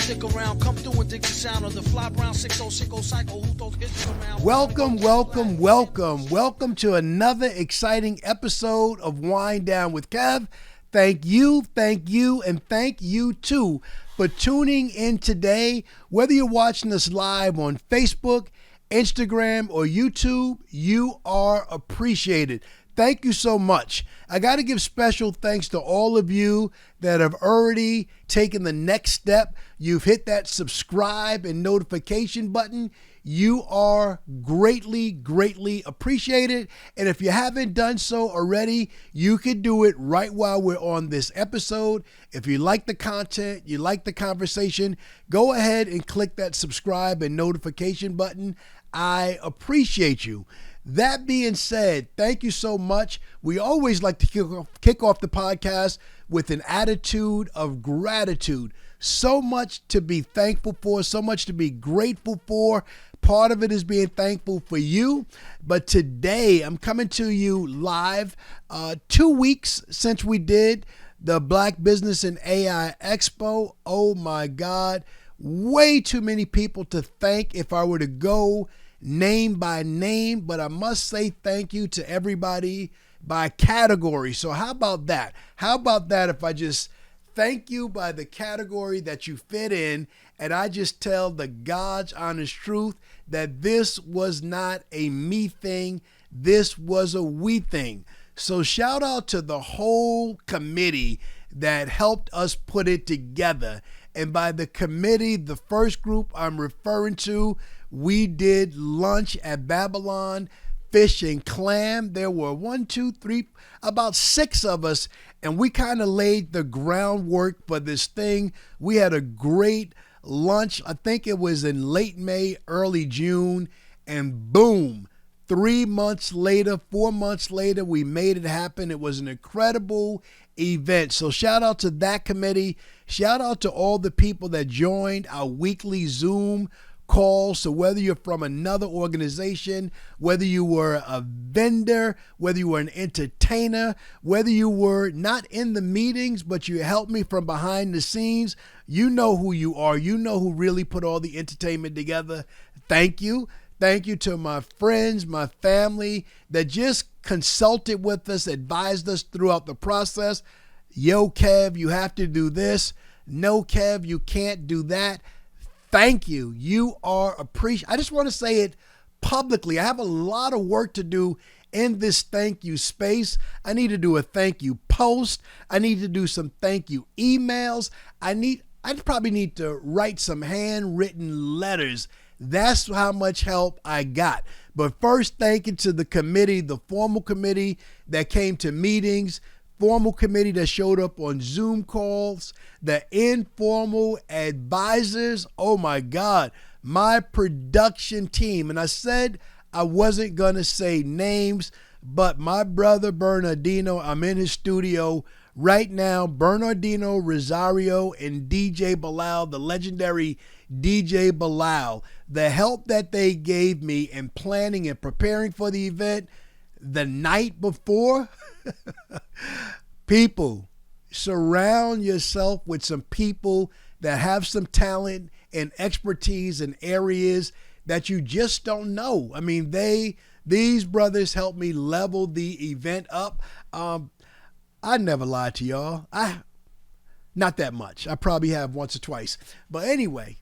stick around. Come through and dig the sound of the fly brown 6060 cycle. Who throws hits around? Welcome to another exciting episode of Wine Down with Kev. Thank you, and thank you too for tuning in today. Whether you're watching us live on Facebook, Instagram, or YouTube, you are appreciated. Thank you so much. I got to give special thanks to all of you that have already taken the next step. You've hit that subscribe and notification button. You are greatly appreciated. And if you haven't done so already, you could do it right while we're on this episode. If you like the content, you like the conversation, go ahead and click that subscribe and notification button. I appreciate you. That being said, thank you so much. We always like to kick off the podcast with an attitude of gratitude. So much to be thankful for, so much to be grateful for. Part of it is being thankful for you. But today I'm coming to you live 2 weeks since we did the Black Business and AI Expo. Oh my God, way too many people to thank if I were to go name by name, but I must say thank you to everybody by category. So how about that? How about that if I just thank you by the category that you fit in, and I just tell the God's honest truth that this was not a me thing, this was a we thing. So shout out to the whole committee that helped us put it together. And by the committee, the first group I'm referring to, we did lunch at Babylon Fish and Clam. There were about 6 of us, and we kind of laid the groundwork for this thing. We had a great lunch. I think it was in late May, early June, and boom, 4 months later, we made it happen. It was an incredible event. So shout out to that committee. Shout out to all the people that joined our weekly Zoom calls. So whether you're from another organization, whether you were a vendor, whether you were an entertainer, whether you were not in the meetings, but you helped me from behind the scenes, you know who you are. You know who really put all the entertainment together. Thank you. Thank you to my friends, my family that just consulted with us, advised us throughout the process. Yo, Kev, you have to do this. No, Kev, you can't do that. Thank you. You are appreciated. I just want to say it publicly. I have a lot of work to do in this thank you space. I need to do a thank you post. I need to do some thank you emails. I probably need to write some handwritten letters. That's how much help I got. But first, thank you to the committee, the formal committee that came to meetings, formal committee that showed up on Zoom calls, the informal advisors. Oh my God, my production team. And I said I wasn't going to say names, but my brother Bernardino, I'm in his studio right now. Bernardino Rosario and DJ Bilal, the legendary DJ Bilal, the help that they gave me in planning and preparing for the event the night before. People, surround yourself with some people that have some talent and expertise in areas that you just don't know. I mean, these brothers helped me level the event up. I never lied to y'all. Not that much. I probably have once or twice. But anyway,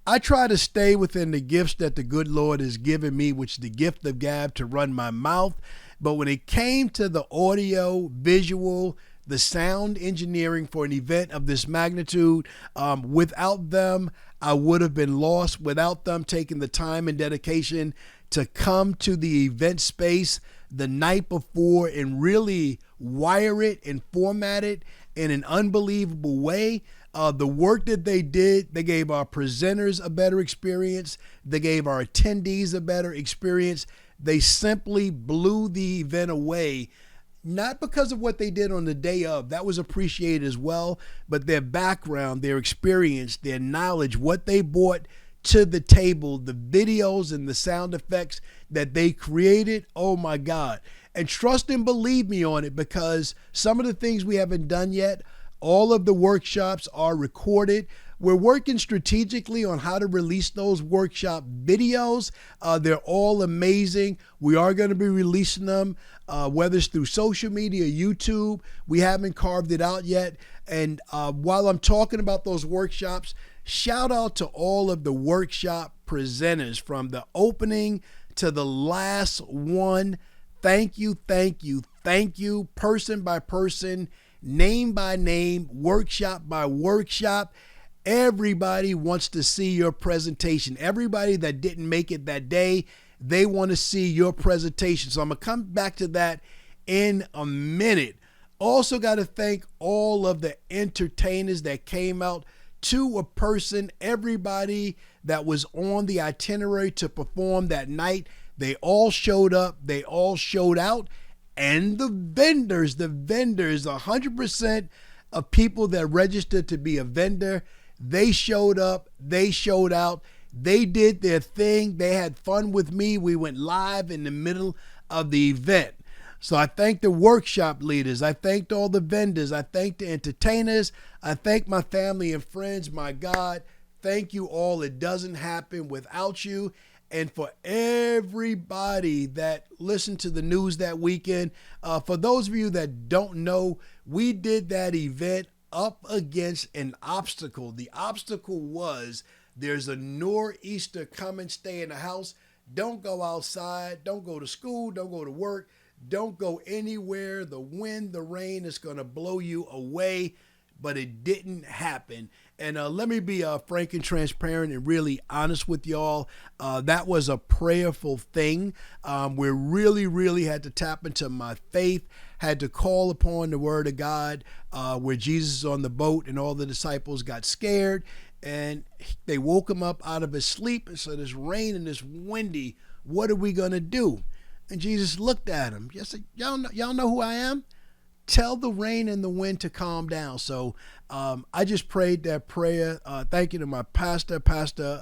I try to stay within the gifts that the good Lord has given me, which is the gift of gab to run my mouth. But when it came to the audio, visual, the sound engineering for an event of this magnitude, without them, I would have been lost. Without them taking the time and dedication to come to the event space the night before and really wire it and format it in an unbelievable way. The work that they did, they gave our presenters a better experience. They gave our attendees a better experience. They simply blew the event away, not because of what they did on the day of. That was appreciated as well, but their background, their experience, their knowledge, what they brought to the table, the videos and the sound effects that they created. Oh my God. And trust and believe me on it, because some of the things we haven't done yet, all of the workshops are recorded. We're working strategically on how to release those workshop videos. They're all amazing. We are going to be releasing them, whether it's through social media, YouTube. We haven't carved it out yet. And while I'm talking about those workshops, shout out to all of the workshop presenters from the opening to the last one. Thank you, thank you, thank you, person by person, name by name, workshop by workshop. Everybody wants to see your presentation. Everybody that didn't make it that day, they want to see your presentation. So I'm going to come back to that in a minute. Also got to thank all of the entertainers that came out to a person, everybody that was on the itinerary to perform that night. They all showed up, they all showed out, and the vendors, 100% of people that registered to be a vendor, they showed up, they showed out, they did their thing, they had fun with me. We went live in the middle of the event. So I thank the workshop leaders. I thanked all the vendors. I thank the entertainers. I thank my family and friends. My God, thank you all. It doesn't happen without you. And for everybody that listened to the news that weekend, for those of you that don't know, we did that event up against an obstacle. The obstacle was there's a nor'easter coming, stay in the house. Don't go outside. Don't go to school. Don't go to work. Don't go anywhere. The wind, the rain is going to blow you away, but it didn't happen. And let me be frank and transparent and really honest with y'all. That was a prayerful thing. We really had to tap into my faith, had to call upon the word of God, where Jesus is on the boat and all the disciples got scared and they woke him up out of his sleep and said, it's raining, it's windy. What are we going to do? And Jesus looked at him. Yes, y'all know who I am? Tell the rain and the wind to calm down. So I just prayed that prayer. Thank you to my Pastor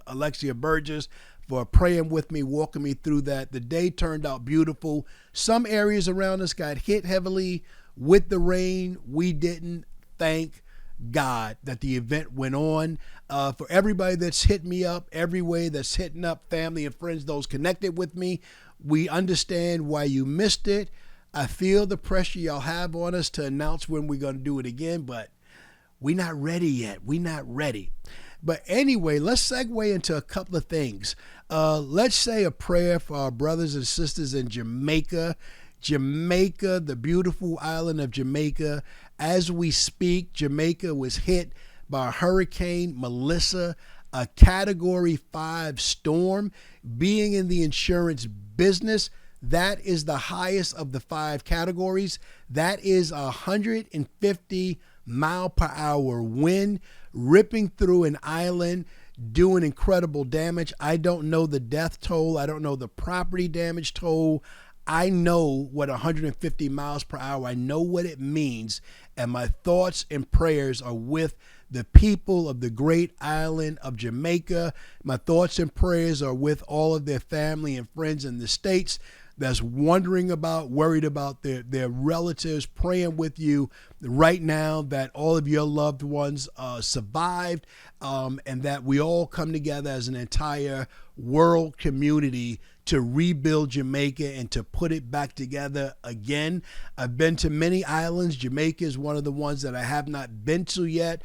Alexia Burgess, for praying with me, walking me through that. The day turned out beautiful. Some areas around us got hit heavily with the rain. We didn't. Thank God that the event went on. For everybody that's hit me up, every way that's hitting up family and friends, those connected with me, we understand why you missed it. I feel the pressure y'all have on us to announce when we're going to do it again, but we're not ready yet. We're not ready. But anyway, let's segue into a couple of things. Let's say a prayer for our brothers and sisters in Jamaica. Jamaica, the beautiful island of Jamaica. As we speak, Jamaica was hit by Hurricane Melissa, a Category 5 storm. Being in the insurance business, that is the highest of the 5 categories. That is 150 mile per hour wind ripping through an island, doing incredible damage. I don't know the death toll. I don't know the property damage toll. I know what 150 miles per hour, I know what it means. And my thoughts and prayers are with the people of the great island of Jamaica. My thoughts and prayers are with all of their family and friends in the States that's worried about their relatives, praying with you right now that all of your loved ones survived, and that we all come together as an entire world community to rebuild Jamaica and to put it back together again. I've been to many islands. Jamaica is one of the ones that I have not been to yet.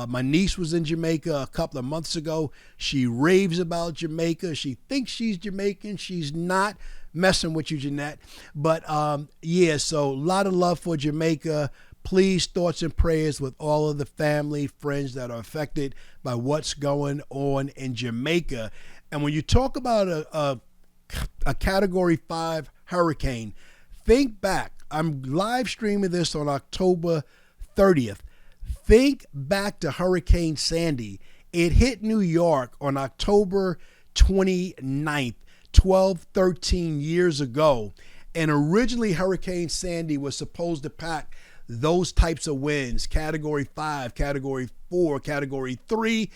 My niece was in Jamaica a couple of months ago. She raves about Jamaica. She thinks she's Jamaican. She's not. Messing with you, Jeanette. But so a lot of love for Jamaica. Please, thoughts and prayers with all of the family, friends that are affected by what's going on in Jamaica. And when you talk about a Category 5 hurricane, think back. I'm live streaming this on October 30th. Think back to Hurricane Sandy. It hit New York on October 29th. 13 years ago. And originally Hurricane Sandy was supposed to pack those types of winds, Category 5, Category 4, Category 3.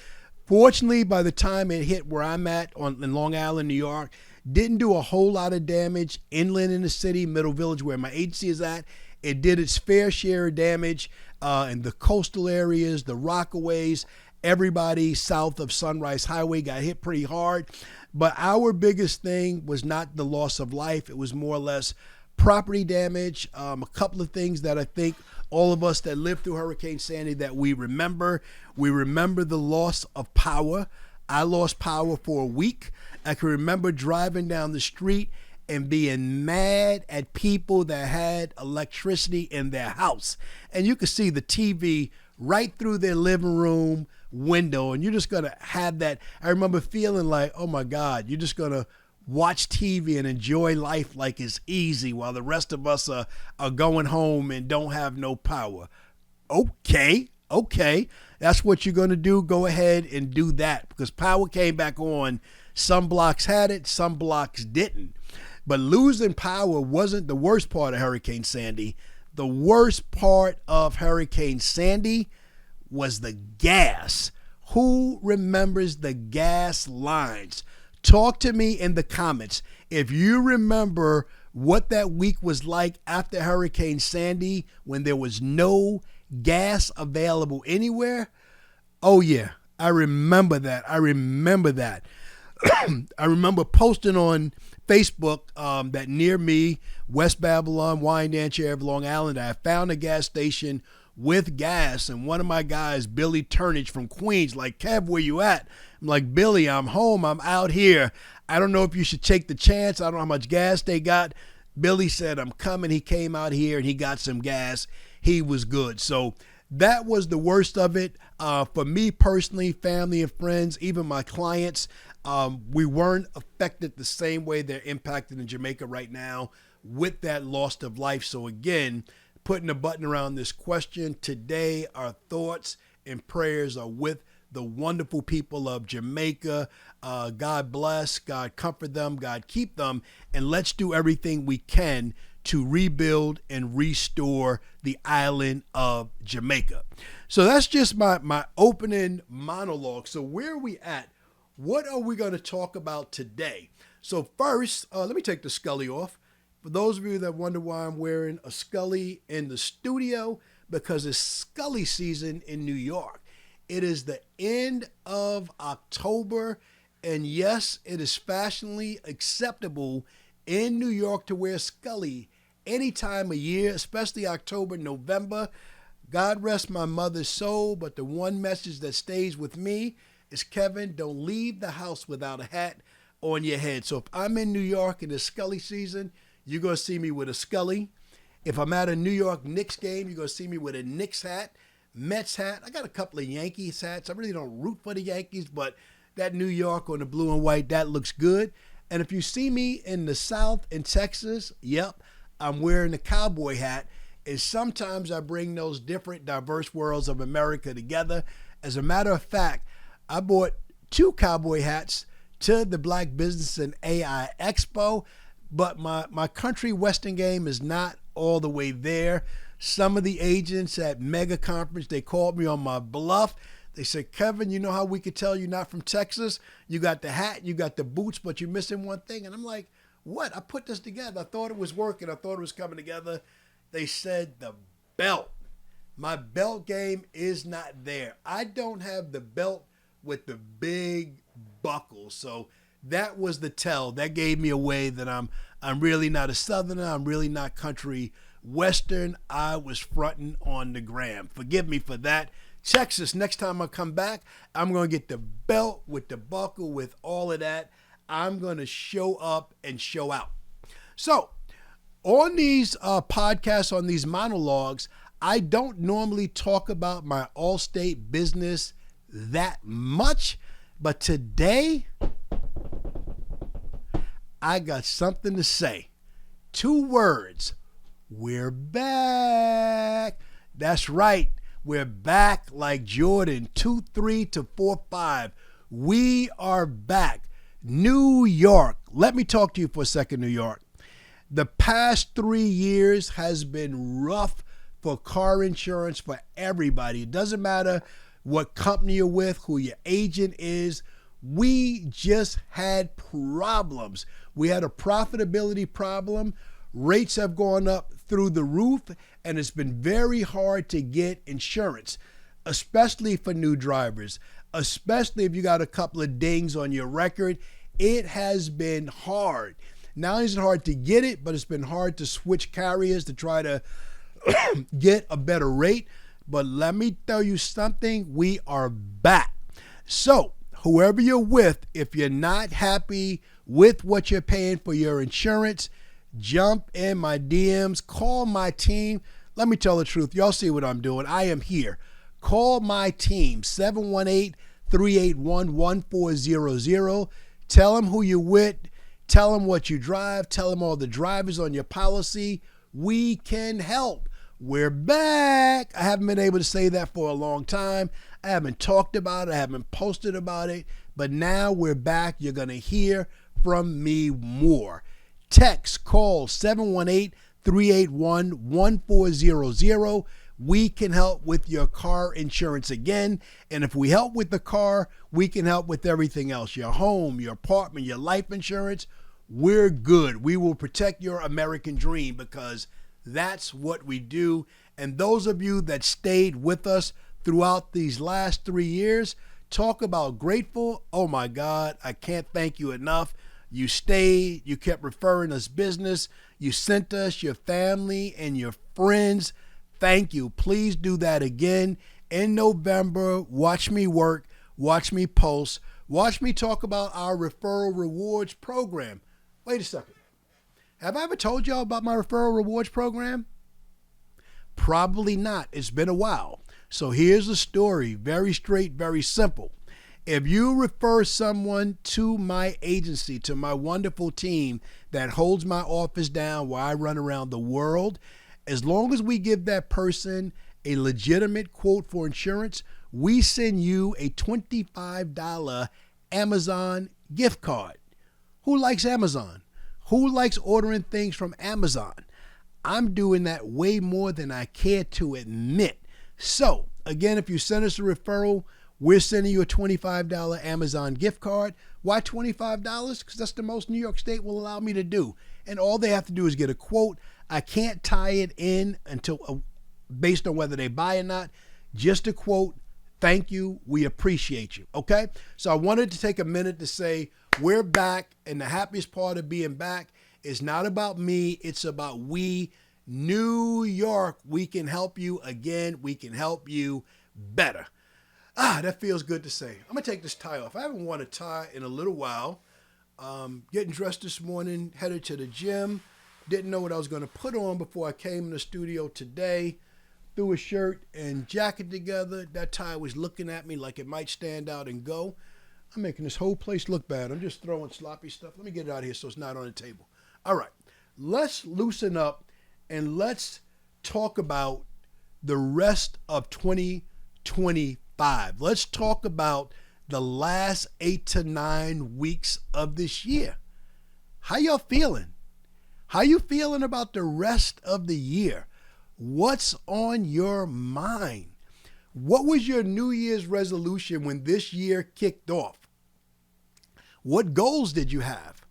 Fortunately, by the time it hit where I'm at in Long Island, New York, didn't do a whole lot of damage inland in the city, Middle Village, where my agency is at. It did its fair share of damage in the coastal areas, the Rockaways, everybody south of Sunrise Highway got hit pretty hard. But our biggest thing was not the loss of life. It was more or less property damage. A couple of things that I think all of us that lived through Hurricane Sandy that we remember. We remember the loss of power. I lost power for a week. I can remember driving down the street and being mad at people that had electricity in their house. And you could see the TV right through their living room window, and you're just going to have that. I remember feeling like, oh my God, you're just going to watch TV and enjoy life like it's easy while the rest of us are going home and don't have no power. Okay. That's what you're going to do. Go ahead and do that, because power came back on. Some blocks had it, some blocks didn't. But losing power wasn't the worst part of Hurricane Sandy. The worst part of Hurricane Sandy was the gas. Who remembers the gas lines? Talk to me in the comments if you remember what that week was like after Hurricane Sandy when there was no gas available anywhere. Oh yeah, I remember that. I remember posting on Facebook that near me, West Babylon, Wyandanch area of Long Island, I found a gas station with gas, and one of my guys, Billy Turnage from Queens, like, Kev, where you at? I'm like, Billy, I'm home. I'm out here. I don't know if you should take the chance. I don't know how much gas they got. Billy said, I'm coming. He came out here and he got some gas. He was good. So that was the worst of it. For me personally, family and friends, even my clients, we weren't affected the same way they're impacted in Jamaica right now with that loss of life. So again, putting a button around this question today, our thoughts and prayers are with the wonderful people of Jamaica. God bless, God comfort them, God keep them, and let's do everything we can to rebuild and restore the island of Jamaica. So that's just my opening monologue. So where are we at? What are we going to talk about today? So first, let me take the Scully off. For those of you that wonder why I'm wearing a Scully in the studio, because it's Scully season in New York. It is the end of October, and yes, it is fashionably acceptable in New York to wear Scully any time of year, especially October, November. God rest my mother's soul, but the one message that stays with me is, Kevin, don't leave the house without a hat on your head. So if I'm in New York in the Scully season, you're going to see me with a Scully. If I'm at a New York Knicks game, you're going to see me with a Knicks hat, Mets hat. I got a couple of Yankees hats. I really don't root for the Yankees, but that New York on the blue and white, that looks good. And if you see me in the South in Texas, yep, I'm wearing the cowboy hat. And sometimes I bring those different diverse worlds of America together. As a matter of fact, I bought 2 cowboy hats to the Black Business and AI Expo, but my country western game is not all the way there. Some of the agents at Mega Conference, they called me on my bluff. They said, Kevin, you know how we could tell you're not from Texas? You got the hat, you got the boots, but you're missing one thing. And I'm like, what? I put this together. I thought it was working. I thought it was coming together. They said the belt. My belt game is not there. I don't have the belt with the big buckle. So that was the tell. That gave me away that I'm really not a Southerner. I'm really not country Western. I was fronting on the gram. Forgive me for that. Texas, next time I come back, I'm going to get the belt with the buckle with all of that. I'm going to show up and show out. So on these podcasts, on these monologues, I don't normally talk about my Allstate business that much, but today I got something to say. 2 words. We're back. That's right. We're back like Jordan, 2-3 to 4-5. We are back. New York. Let me talk to you for a second, New York. The past 3 years has been rough for car insurance for everybody. It doesn't matter what company you're with, who your agent is. We just had problems. We had a profitability problem. Rates have gone up through the roof, and it's been very hard to get insurance. especially for new drivers, especially if you got a couple of dings on your record. It has been hard. Not only is it hard to get it, but it's been hard to switch carriers to try to get a better rate. But let me tell you something, we are back. So whoever you're with, if you're not happy with what you're paying for your insurance, jump in my DMs, call my team. Let me tell the truth. Y'all see what I'm doing. I am here. Call my team, 718-381-1400. Tell them who you're with. Tell them what you drive. Tell them all the drivers on your policy. We can help. We're back. I haven't been able to say that for a long time. I haven't talked about it. I haven't posted about it. But now we're back. You're going to hear from me more. Text, call 718-381-1400. We can help with your car insurance again. And if we help with the car, we can help with everything else. Your home, your apartment, your life insurance. We're good. We will protect your American dream because that's what we do. And those of you that stayed with us throughout these last 3 years, talk about grateful. Oh my God, I can't thank you enough. You stayed, you kept referring us business. You sent us your family and your friends. Thank you. Please do that again. In November, watch me work, watch me post, watch me talk about our referral rewards program. Wait a second. Have I ever told y'all about my referral rewards program? Probably not. It's been a while. So here's the story. Very straight, very simple. If you refer someone to my agency, to my wonderful team that holds my office down while I run around the world, as long as we give that person a legitimate quote for insurance, we send you a $25 Amazon gift card. Who likes Amazon? Who likes ordering things from Amazon? I'm doing that way more than I care to admit. So, again, if you send us a referral, we're sending you a $25 Amazon gift card. Why $25? Because that's the most New York State will allow me to do. And all they have to do is get a quote. I can't tie it in until based on whether they buy or not. Just a quote. Thank you. We appreciate you. Okay? So I wanted to take a minute to say we're back. And the happiest part of being back is not about me. It's about we. New York. We can help you again. We can help you better. That feels good to say. I'm going to take this tie off. I haven't worn a tie in a little while. Getting dressed this morning, headed to the gym. Didn't know what I was going to put on before I came in the studio today. Threw a shirt and jacket together. That tie was looking at me like it might stand out and go. I'm making this whole place look bad. I'm just throwing sloppy stuff. Let me get it out of here so it's not on the table. All right. Let's loosen up and let's talk about the rest of 2025. Let's talk about the last 8 to 9 weeks of this year. How y'all feeling? How you feeling about the rest of the year? What's on your mind? What was your New Year's resolution when this year kicked off? What goals did you have?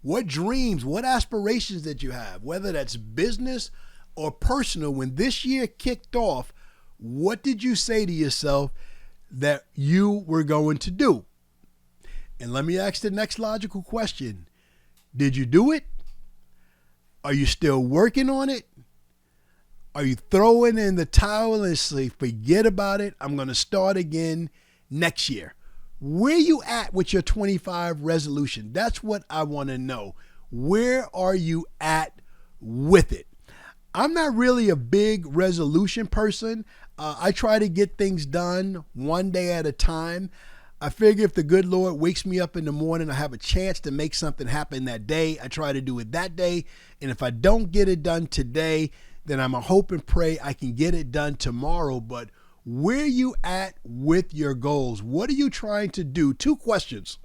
What dreams, what aspirations did you have? Whether that's business or personal, when this year kicked off, what did you say to yourself that you were going to do? And let me ask the next logical question. Did you do it? Are you still working on it? Are you throwing in the towel and say, forget about it, I'm going to start again next year? Where you at with your 25 resolution? That's what I want to know. Where are you at with it? I'm not really a big resolution person. I try to get things done one day at a time. I figure if the good Lord wakes me up in the morning, I have a chance to make something happen that day. I try to do it that day. And if I don't get it done today, then I'm a hope and pray I can get it done tomorrow. But where you at with your goals? What are you trying to do? 2 questions.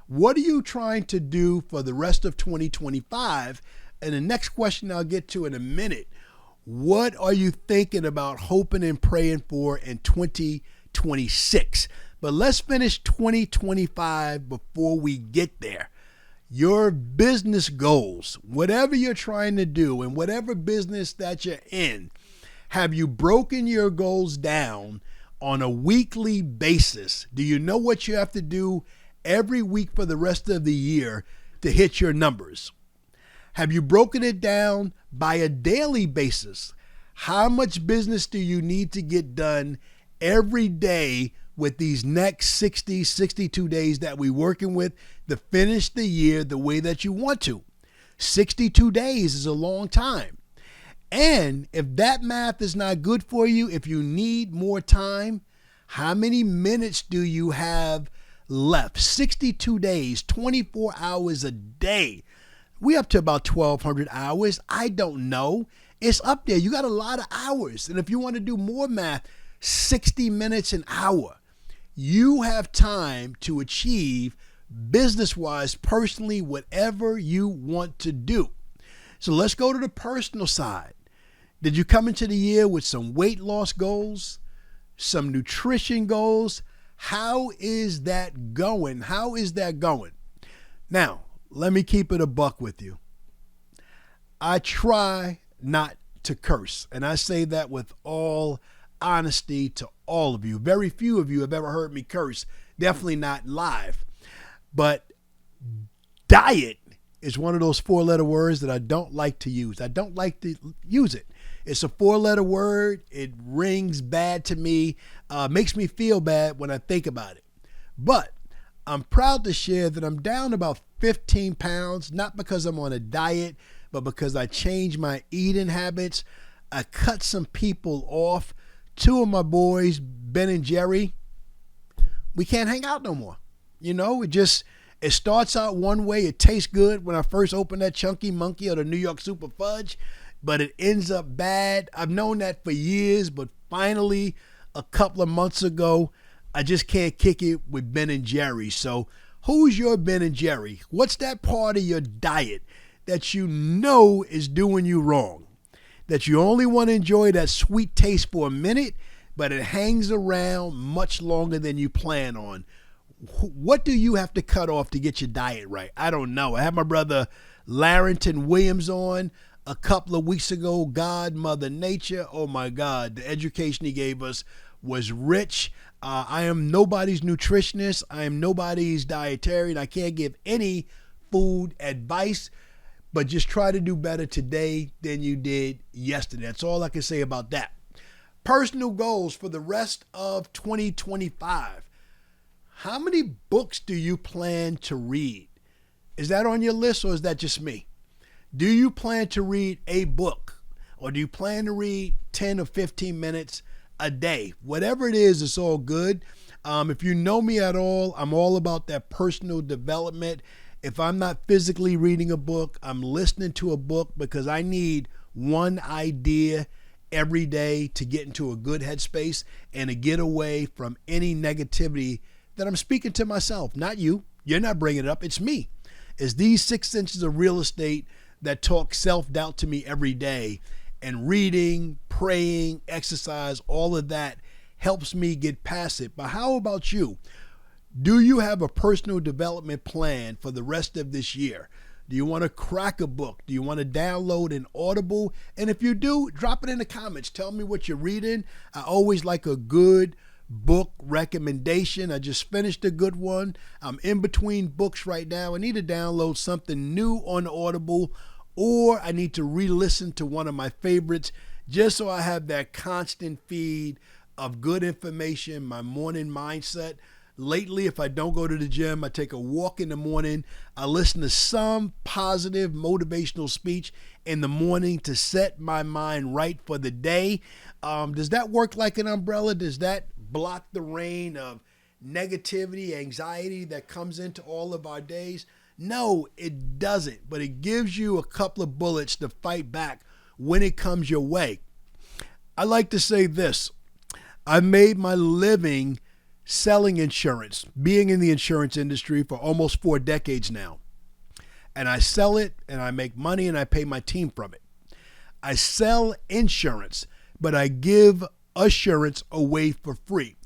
What are you trying to do for the rest of 2025? And the next question I'll get to in a minute. What are you thinking about, hoping and praying for in 2026? But let's finish 2025 before we get there. Your business goals, whatever you're trying to do and whatever business that you're in, have you broken your goals down on a weekly basis? Do you know what you have to do every week for the rest of the year to hit your numbers? Have you broken it down by a daily basis? How much business do you need to get done every day with these next 60, 62 days that we're working with to finish the year the way that you want to? 62 days is a long time. And if that math is not good for you, if you need more time, how many minutes do you have left? 62 days, 24 hours a day. We up to about 1,200 hours. I don't know. It's up there. You got a lot of hours. And if you want to do more math, 60 minutes an hour. You have time to achieve business-wise, personally, whatever you want to do. So let's go to the personal side. Did you come into the year with some weight loss goals, some nutrition goals? How is that going? How is that going? Now, let me keep it a buck with you. I try not to curse, and I say that with all honesty to all of you. Very few of you have ever heard me curse, definitely not live. But diet is one of those four-letter words that I don't like to use. I don't like to use it. It's a four-letter word. It rings bad to me, makes me feel bad when I think about it. But I'm proud to share that I'm down about 15 pounds, not because I'm on a diet, but because I changed my eating habits. I cut some people off. Two of my boys, Ben and Jerry, we can't hang out no more. You know, it starts out one way. It tastes good when I first open that Chunky Monkey or the New York Super Fudge, but it ends up bad. I've known that for years, but finally, a couple of months ago, I just can't kick it with Ben and Jerry. So who's your Ben and Jerry? What's that part of your diet that you know is doing you wrong? That you only want to enjoy that sweet taste for a minute, but it hangs around much longer than you plan on. What do you have to cut off to get your diet right? I don't know. I had my brother Larrington Williams on a couple of weeks ago. God, Mother Nature. Oh my God. The education he gave us was rich. I am nobody's nutritionist. I am nobody's dietarian. I can't give any food advice, but just try to do better today than you did yesterday. That's all I can say about that. Personal goals for the rest of 2025. How many books do you plan to read? Is that on your list or is that just me? Do you plan to read a book or do you plan to read 10 or 15 minutes a day? Whatever it is, it's all good. If you know me at all, I'm all about that personal development. If I'm not physically reading a book, I'm listening to a book because I need one idea every day to get into a good headspace and to get away from any negativity that I'm speaking to myself. Not you. You're not bringing it up. It's me. It's these 6 inches of real estate that talk self-doubt to me every day. And reading, praying, exercise, all of that helps me get past it. But how about you? Do you have a personal development plan for the rest of this year? Do you want to crack a book? Do you want to download an Audible? And if you do, drop it in the comments. Tell me what you're reading. I always like a good book recommendation. I just finished a good one. I'm in between books right now. I need to download something new on Audible, or I need to re-listen to one of my favorites just so I have that constant feed of good information, my morning mindset. Lately, if I don't go to the gym, I take a walk in the morning. I listen to some positive motivational speech in the morning to set my mind right for the day. Does that work like an umbrella? Does that block the rain of negativity, anxiety that comes into all of our days? No, it doesn't, but it gives you a couple of bullets to fight back when it comes your way. I like to say this. I've made my living selling insurance, being in the insurance industry for almost 4 decades now. And I sell it and I make money and I pay my team from it. I sell insurance, but I give assurance away for free.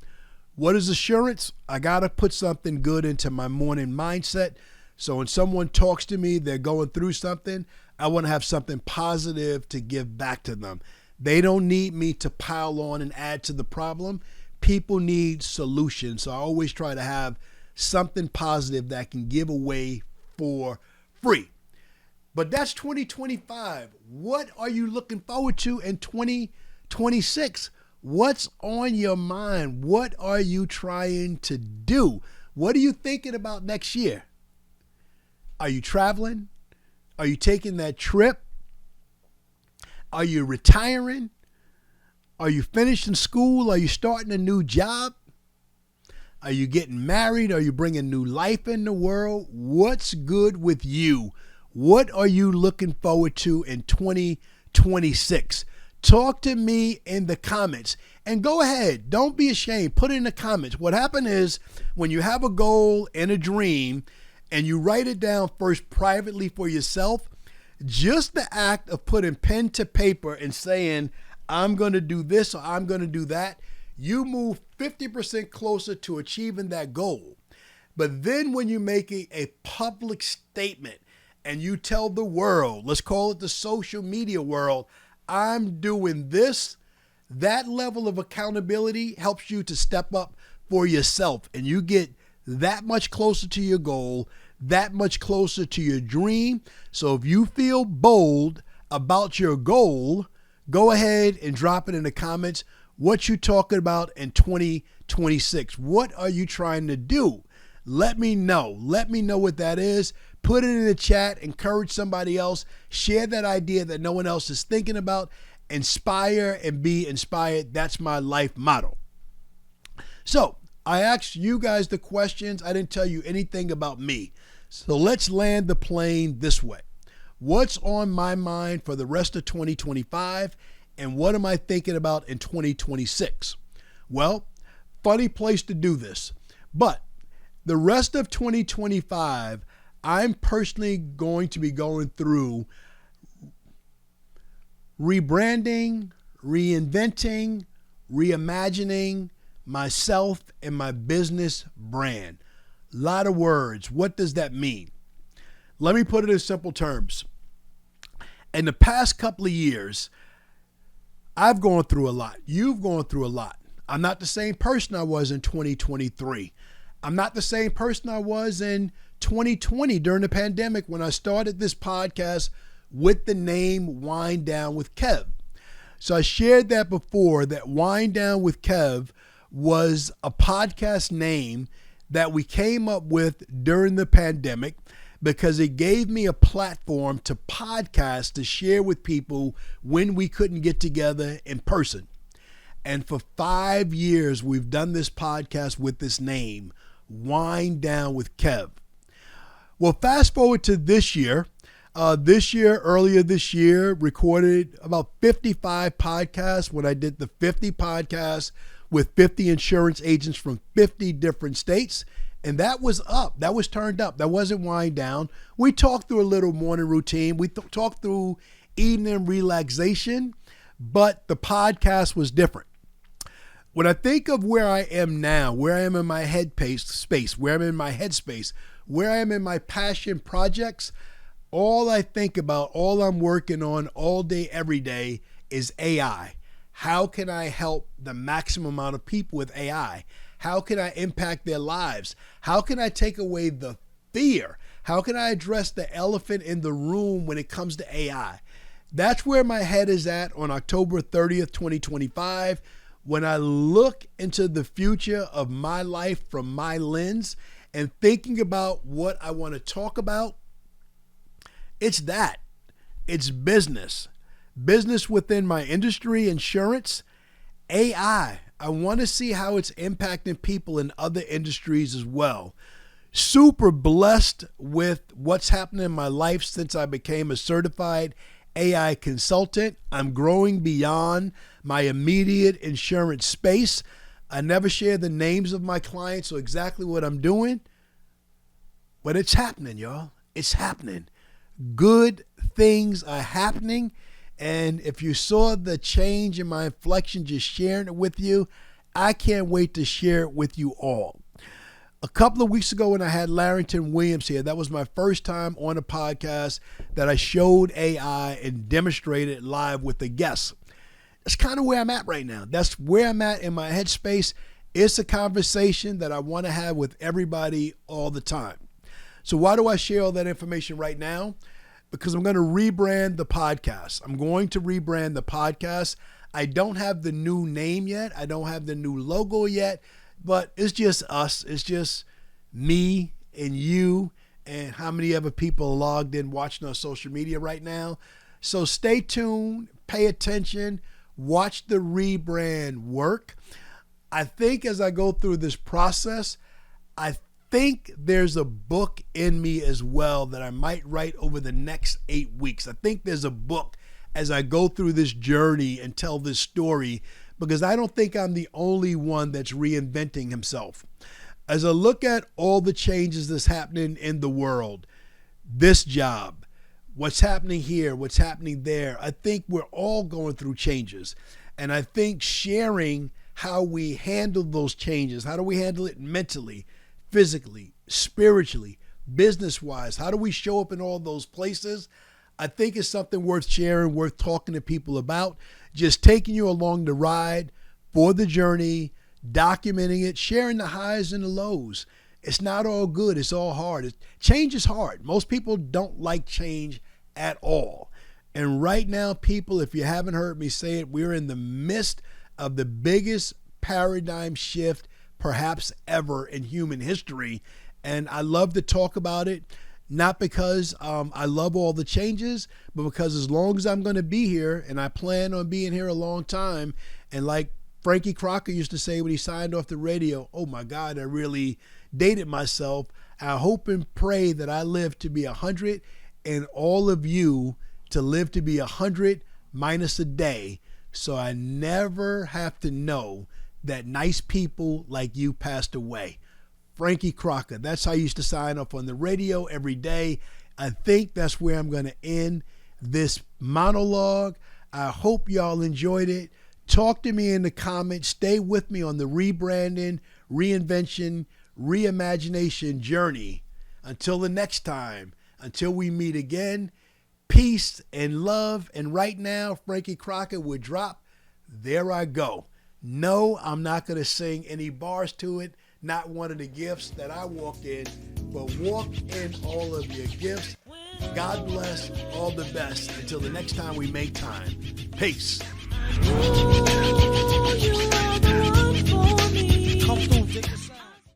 What is assurance? I got to put something good into my morning mindset. So when someone talks to me, they're going through something, I want to have something positive to give back to them. They don't need me to pile on and add to the problem. people need solutions. So I always try to have something positive that I can give away for free. But that's 2025. What are you looking forward to in 2026? What's on your mind? What are you trying to do? What are you thinking about next year? Are you traveling? Are you taking that trip? Are you retiring? Are you finishing school? Are you starting a new job? Are you getting married? Are you bringing new life in the world? What's good with you? What are you looking forward to in 2026? Talk to me in the comments. And go ahead. Don't be ashamed. Put it in the comments. What happened is when you have a goal and a dream and you write it down first privately for yourself, just the act of putting pen to paper and saying, I'm going to do this or I'm going to do that, you move 50% closer to achieving that goal. But then when you make a public statement and you tell the world, let's call it the social media world, I'm doing this, that level of accountability helps you to step up for yourself. And you get that much closer to your goal, that much closer to your dream. So if you feel bold about your goal, go ahead and drop it in the comments. What you talking about in 2026? What are you trying to do? Let me know. Let me know what that is. Put it in the chat. Encourage somebody else. Share that idea that no one else is thinking about. Inspire and be inspired. That's my life motto. So I asked you guys the questions. I didn't tell you anything about me. So let's land the plane this way. What's on my mind for the rest of 2025? And what am I thinking about in 2026? Well, funny place to do this. But the rest of 2025, I'm personally going to be going through rebranding, reinventing, reimagining myself and my business brand. A lot of words. What does that mean? Let me put it in simple terms. In the past couple of years, I've gone through a lot. You've gone through a lot. I'm not the same person I was in 2023. I'm not the same person I was in 2020 during the pandemic when I started this podcast with the name Wine Down with Kev. So I shared that before, that Wine Down with Kev was a podcast name that we came up with during the pandemic because it gave me a platform to podcast, to share with people when we couldn't get together in person. And for 5 years, we've done this podcast with this name, Wine Down with Kev. Well, fast forward to this year. Earlier this year, recorded about 55 podcasts when I did the 50 podcasts with 50 insurance agents from 50 different states. And that was up. That was turned up. That wasn't wind down. We talked through a little morning routine. We talked through evening relaxation, but the podcast was different. When I think of where I am now, where I am in my space, where I'm in my headspace, where I am in my passion projects, all I think about, all I'm working on all day, every day is AI. How can I help the maximum amount of people with AI? How can I impact their lives? How can I take away the fear? How can I address the elephant in the room when it comes to AI? That's where my head is at on October 30th, 2025. When I look into the future of my life from my lens and thinking about what I want to talk about, it's that. It's business. Business within my industry, insurance, AI. I want to see how it's impacting people in other industries as well. Super blessed with what's happening in my life since I became a certified AI consultant. I'm growing beyond my immediate insurance space. I never share the names of my clients or exactly what I'm doing, but it's happening, y'all. It's happening. Good things are happening. And if you saw the change in my inflection, just sharing it with you, I can't wait to share it with you all. A couple of weeks ago when I had Larrington Williams here, that was my first time on a podcast that I showed AI and demonstrated live with the guests. That's kind of where I'm at right now. That's where I'm at in my headspace. It's a conversation that I want to have with everybody all the time. So why do I share all that information right now? Because I'm going to rebrand the podcast. I don't have the new name yet. I don't have the new logo yet, but it's just us. It's just me and you and how many other people are logged in watching on social media right now. So stay tuned, pay attention, watch the rebrand work. I think as I go through this process, I think there's a book in me as well that I might write over the next 8 weeks. I think there's a book as I go through this journey and tell this story, because I don't think I'm the only one that's reinventing himself. As I look at all the changes that's happening in the world, this job, what's happening here, what's happening there, I think we're all going through changes. And I think sharing how we handle those changes, how do we handle it mentally, physically, spiritually, business-wise, how do we show up in all those places? I think it's something worth sharing, worth talking to people about, just taking you along the ride for the journey, documenting it, sharing the highs and the lows. It's not all good. It's all hard. Change is hard. Most people don't like change at all. And right now, people, if you haven't heard me say it, we're in the midst of the biggest paradigm shift perhaps ever in human history. And I love to talk about it, not because I love all the changes, but because as long as I'm going to be here, and I plan on being here a long time, and like Frankie Crocker used to say when he signed off the radio, oh my God, I really dated myself. I hope and pray that I live to be 100 and all of you to live to be 100 minus a day, so I never have to know that nice people like you passed away. Frankie Crocker, that's how I used to sign off on the radio every day. I think that's where I'm going to end this monologue. I hope y'all enjoyed it. Talk to me in the comments. Stay with me on the rebranding, reinvention, reimagination journey. Until the next time, until we meet again, peace and love. And right now, Frankie Crocker would drop, There I Go. No, I'm not going to sing any bars to it. Not one of the gifts that I walk in, but walk in all of your gifts. God bless. All the best. Until the next time we make time. Peace.